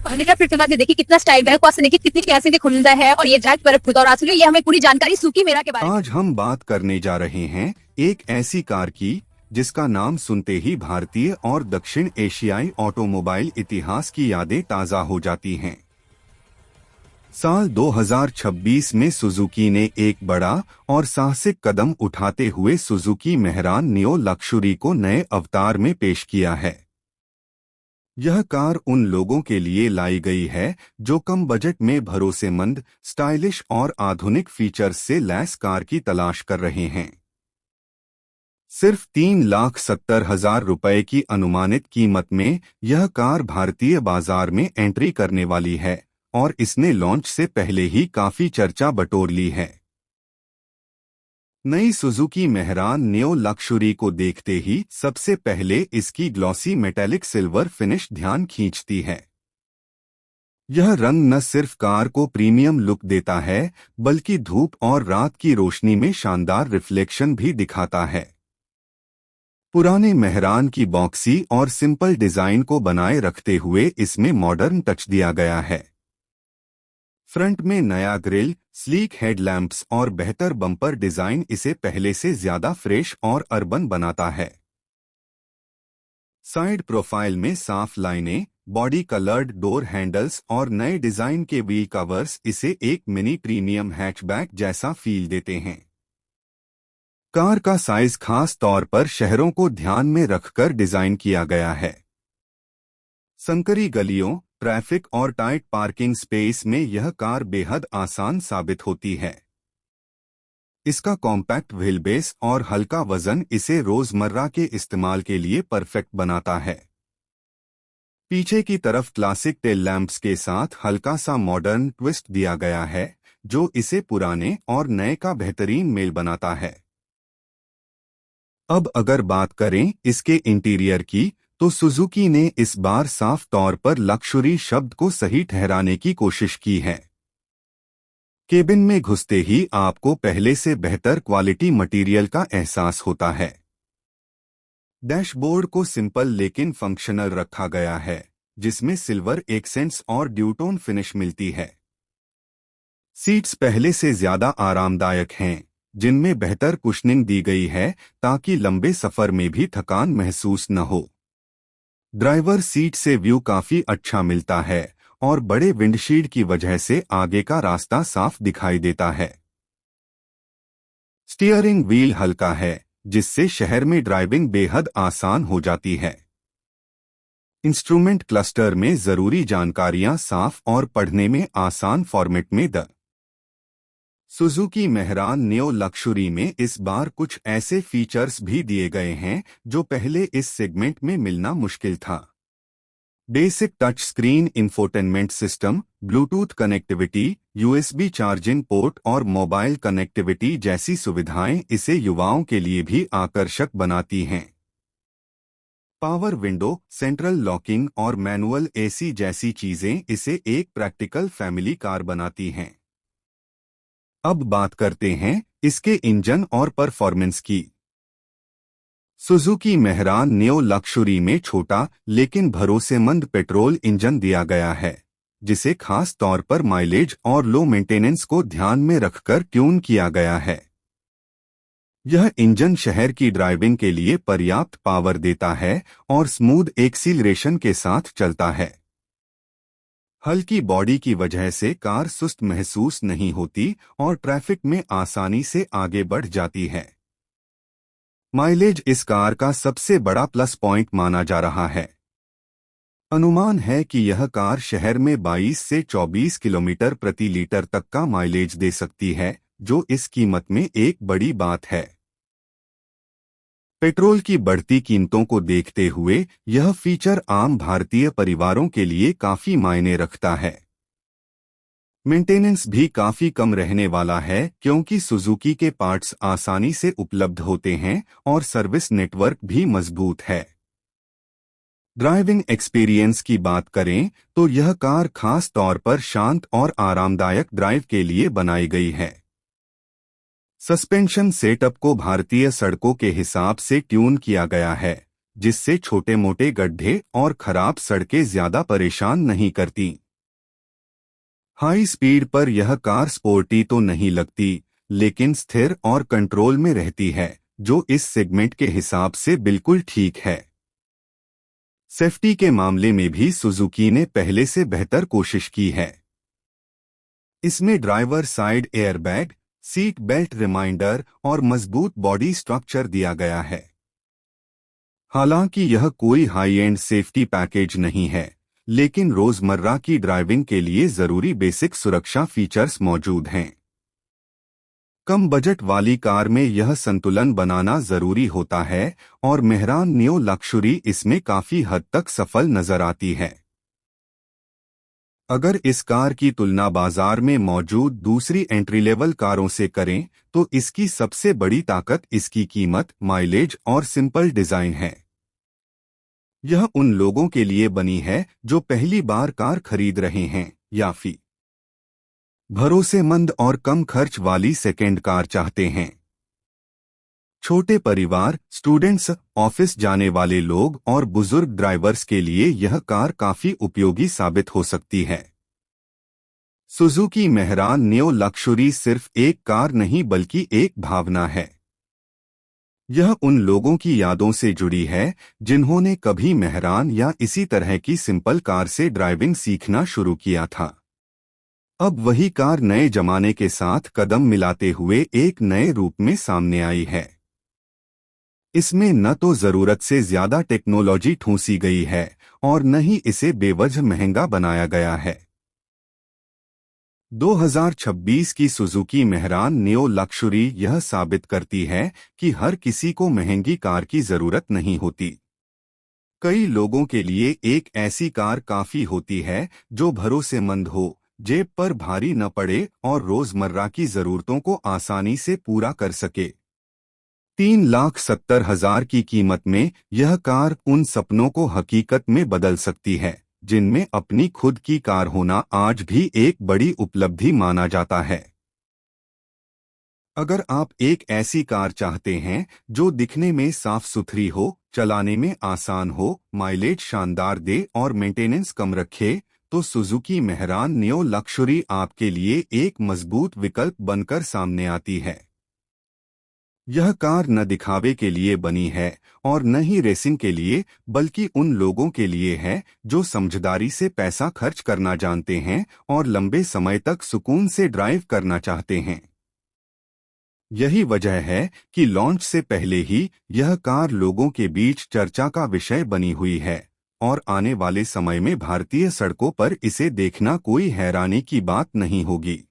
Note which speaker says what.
Speaker 1: हनीटा फिर के बाद देखिए कितना स्टाइल है, कॉस्ट देखिए कितनी प्यासी से खुलता है और ये ड्राइव पर खुद और आज ये हमें पूरी जानकारी सूकी मेरा के बारे में।
Speaker 2: आज हम बात करने जा रहे हैं एक ऐसी कार की जिसका नाम सुनते ही भारतीय और दक्षिण एशियाई ऑटोमोबाइल इतिहास की यादें ताज़ा हो जाती हैं। साल 2026 में सुजुकी ने एक बड़ा और साहसिक कदम उठाते हुए सुजुकी मेहरान नियो लक्सुरी को नए अवतार में पेश किया है। यह कार उन लोगों के लिए लाई गई है जो कम बजट में भरोसेमंद, स्टाइलिश और आधुनिक फीचर्स से लैस कार की तलाश कर रहे हैं। सिर्फ 3,70,000 रुपए की अनुमानित कीमत में यह कार भारतीय बाजार में एंट्री करने वाली है और इसने लॉन्च से पहले ही काफी चर्चा बटोर ली है। नई सुजुकी मेहरान नियो लक्सुरी को देखते ही सबसे पहले इसकी ग्लॉसी मेटेलिक सिल्वर फिनिश ध्यान खींचती है। यह रंग न सिर्फ कार को प्रीमियम लुक देता है बल्कि धूप और रात की रोशनी में शानदार रिफ्लेक्शन भी दिखाता है। पुराने मेहरान की बॉक्सी और सिंपल डिजाइन को बनाए रखते हुए इसमें मॉडर्न टच दिया गया है। फ्रंट में नया ग्रिल, स्लीक हेडलैम्प्स और बेहतर बम्पर डिजाइन इसे पहले से ज्यादा फ्रेश और अर्बन बनाता है। साइड प्रोफाइल में साफ लाइनें, बॉडी कलर्ड डोर हैंडल्स और नए डिजाइन के व्हील कवर्स इसे एक मिनी प्रीमियम हैचबैक जैसा फील देते हैं। कार का साइज खास तौर पर शहरों को ध्यान में रखकर डिजाइन किया गया है। संकरी गलियों, ट्रैफिक और टाइट पार्किंग स्पेस में यह कार बेहद आसान साबित होती है। इसका कॉम्पैक्ट व्हील बेस और हल्का वजन इसे रोजमर्रा के इस्तेमाल के लिए परफेक्ट बनाता है। पीछे की तरफ क्लासिक टेल लैंप्स के साथ हल्का सा मॉडर्न ट्विस्ट दिया गया है जो इसे पुराने और नए का बेहतरीन मेल बनाता है। अब अगर बात करें इसके इंटीरियर की तो सुजुकी ने इस बार साफ तौर पर लक्सुरी शब्द को सही ठहराने की कोशिश की है। केबिन में घुसते ही आपको पहले से बेहतर क्वालिटी मटेरियल का एहसास होता है। डैशबोर्ड को सिंपल लेकिन फंक्शनल रखा गया है जिसमें सिल्वर एक्सेंट्स और ड्यूटोन फिनिश मिलती है। सीट्स पहले से ज्यादा आरामदायक हैं जिनमें बेहतर कुशनिंग दी गई है ताकि लंबे सफर में भी थकान महसूस न हो। ड्राइवर सीट से व्यू काफी अच्छा मिलता है और बड़े विंडशील्ड की वजह से आगे का रास्ता साफ दिखाई देता है। स्टीयरिंग व्हील हल्का है जिससे शहर में ड्राइविंग बेहद आसान हो जाती है। इंस्ट्रूमेंट क्लस्टर में जरूरी जानकारियां साफ और पढ़ने में आसान फॉर्मेट में सुजुकी मेहरान नियो लक्सुरी में इस बार कुछ ऐसे फीचर्स भी दिए गए हैं जो पहले इस सेगमेंट में मिलना मुश्किल था। Basic touch screen infotainment system, Bluetooth connectivity, USB charging port और मोबाइल कनेक्टिविटी जैसी सुविधाएं इसे युवाओं के लिए भी आकर्षक बनाती हैं। पावर विंडो, सेंट्रल लॉकिंग और मैनुअल एसी जैसी चीजें इसे एक प्रैक्टिकल फैमिली कार बनाती हैं। अब बात करते हैं इसके इंजन और परफॉर्मेंस की। सुजुकी मेहरान नियो लक्सुरी में छोटा लेकिन भरोसेमंद पेट्रोल इंजन दिया गया है जिसे खास तौर पर माइलेज और लो मेंटेनेंस को ध्यान में रखकर ट्यून किया गया है। यह इंजन शहर की ड्राइविंग के लिए पर्याप्त पावर देता है और स्मूथ एक्सीलरेशन के साथ चलता है। हल्की बॉडी की वजह से कार सुस्त महसूस नहीं होती और ट्रैफिक में आसानी से आगे बढ़ जाती है। माइलेज इस कार का सबसे बड़ा प्लस पॉइंट माना जा रहा है। अनुमान है कि यह कार शहर में 22 से 24 किलोमीटर प्रति लीटर तक का माइलेज दे सकती है जो इस कीमत में एक बड़ी बात है। पेट्रोल की बढ़ती कीमतों को देखते हुए यह फीचर आम भारतीय परिवारों के लिए काफी मायने रखता है। मेंटेनेंस भी काफी कम रहने वाला है क्योंकि सुजुकी के पार्ट्स आसानी से उपलब्ध होते हैं और सर्विस नेटवर्क भी मजबूत है। ड्राइविंग एक्सपीरियंस की बात करें तो यह कार खास तौर पर शांत और आरामदायक ड्राइव के लिए बनाई गई है। सस्पेंशन सेटअप को भारतीय सड़कों के हिसाब से ट्यून किया गया है जिससे छोटे मोटे गड्ढे और खराब सड़कें ज्यादा परेशान नहीं करती। हाई स्पीड पर यह कार स्पोर्टी तो नहीं लगती, लेकिन स्थिर और कंट्रोल में रहती है, जो इस सेगमेंट के हिसाब से बिल्कुल ठीक है। सेफ्टी के मामले में भी सुजुकी ने पहले से बेहतर कोशिश की है। इसमें driver side airbag, seat belt reminder और मजबूत बॉडी स्ट्रक्चर दिया गया है। हालांकि यह कोई हाई एंड सेफ्टी पैकेज नहीं है, लेकिन रोजमर्रा की ड्राइविंग के लिए जरूरी बेसिक सुरक्षा फीचर्स मौजूद हैं। कम बजट वाली कार में यह संतुलन बनाना जरूरी होता है और मेहरान नियो लक्सुरी इसमें काफी हद तक सफल नजर आती है। अगर इस कार की तुलना बाजार में मौजूद दूसरी एंट्री लेवल कारों से करें तो इसकी सबसे बड़ी ताकत इसकी कीमत, माइलेज और सिंपल डिजाइन है। यह उन लोगों के लिए बनी है जो पहली बार कार खरीद रहे हैं या फिर भरोसेमंद और कम खर्च वाली सेकेंड कार चाहते हैं। छोटे परिवार, स्टूडेंट्स, ऑफिस जाने वाले लोग और बुजुर्ग ड्राइवर्स के लिए यह कार काफी उपयोगी साबित हो सकती है। सुजुकी मेहरान नियो लक्सुरी सिर्फ एक कार नहीं बल्कि एक भावना है। यह उन लोगों की यादों से जुड़ी है जिन्होंने कभी मेहरान या इसी तरह की सिंपल कार से ड्राइविंग सीखना शुरू किया था। अब वही कार नए जमाने के साथ कदम मिलाते हुए एक नए रूप में सामने आई है। इसमें न तो जरूरत से ज्यादा टेक्नोलॉजी ठूंसी गई है और न ही इसे बेवजह महंगा बनाया गया है। 2026 की सुजुकी मेहरान नियो लक्सुरी यह साबित करती है कि हर किसी को महंगी कार की जरूरत नहीं होती। कई लोगों के लिए एक ऐसी कार काफी होती है जो भरोसेमंद हो, जेब पर भारी न पड़े और रोजमर्रा की जरूरतों को आसानी से पूरा कर सके। 3,70,000 की कीमत में यह कार उन सपनों को हकीकत में बदल सकती है जिनमें अपनी खुद की कार होना आज भी एक बड़ी उपलब्धि माना जाता है। अगर आप एक ऐसी कार चाहते हैं जो दिखने में साफ सुथरी हो, चलाने में आसान हो, माइलेज शानदार दे और मेंटेनेंस कम रखे, तो सुजुकी मेहरान नियो लक्सुरी आपके लिए एक मजबूत विकल्प बनकर सामने आती है। यह कार न दिखावे के लिए बनी है और न ही रेसिंग के लिए, बल्कि उन लोगों के लिए है जो समझदारी से पैसा खर्च करना जानते हैं और लंबे समय तक सुकून से ड्राइव करना चाहते हैं। यही वजह है कि लॉन्च से पहले ही यह कार लोगों के बीच चर्चा का विषय बनी हुई है और आने वाले समय में भारतीय सड़कों पर इसे देखना कोई हैरानी की बात नहीं होगी।